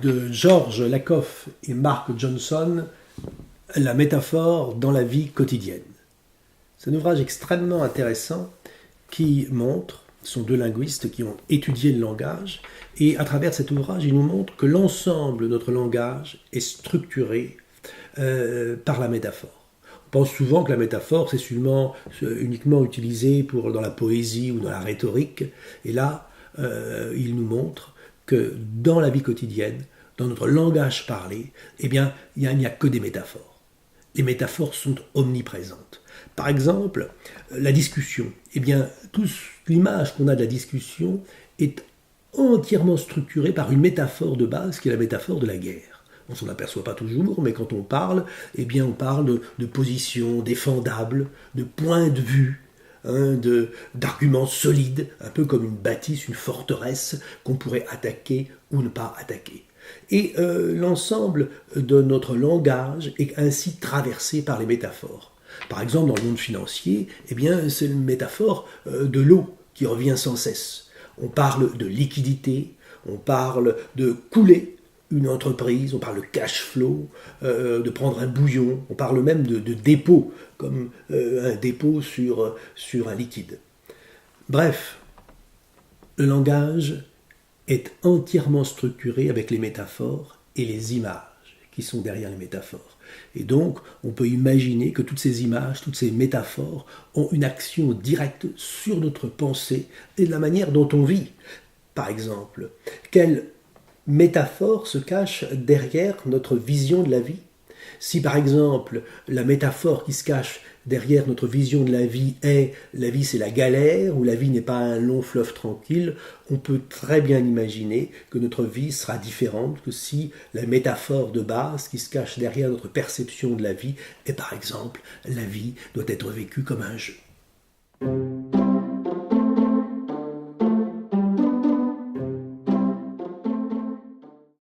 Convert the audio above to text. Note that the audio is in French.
de George Lakoff et Mark Johnson, La métaphore dans la vie quotidienne. C'est un ouvrage extrêmement intéressant qui montre, ce sont deux linguistes qui ont étudié le langage, et à travers cet ouvrage, ils nous montrent que l'ensemble de notre langage est structuré par la métaphore. On pense souvent que la métaphore, c'est uniquement utilisé dans la poésie ou dans la rhétorique, et là, il nous montre que dans la vie quotidienne, dans notre langage parlé, eh bien, il n'y a que des métaphores. Les métaphores sont omniprésentes. Par exemple, la discussion. Eh bien, toute l'image qu'on a de la discussion est entièrement structurée par une métaphore de base qui est la métaphore de la guerre. On ne s'en aperçoit pas toujours, mais quand on parle, eh bien, on parle de positions défendables, de points de vue, d'arguments solides, un peu comme une bâtisse, une forteresse qu'on pourrait attaquer ou ne pas attaquer. Et l'ensemble de notre langage est ainsi traversé par les métaphores. Par exemple, dans le monde financier, eh bien, c'est une métaphore de l'eau qui revient sans cesse. On parle de liquidité, on parle de couler une entreprise, on parle de cash flow, de prendre un bouillon, on parle même de dépôt, comme un dépôt sur un liquide. Bref, le langage est entièrement structuré avec les métaphores et les images qui sont derrière les métaphores. Et donc, on peut imaginer que toutes ces images, toutes ces métaphores ont une action directe sur notre pensée et la manière dont on vit. Par exemple, quelle métaphore se cache derrière notre vision de la vie? Si par exemple, la métaphore qui se cache derrière notre vision de la vie est « la vie c'est la galère » ou « la vie n'est pas un long fleuve tranquille », on peut très bien imaginer que notre vie sera différente que si la métaphore de base qui se cache derrière notre perception de la vie est par exemple « la vie doit être vécue comme un jeu ».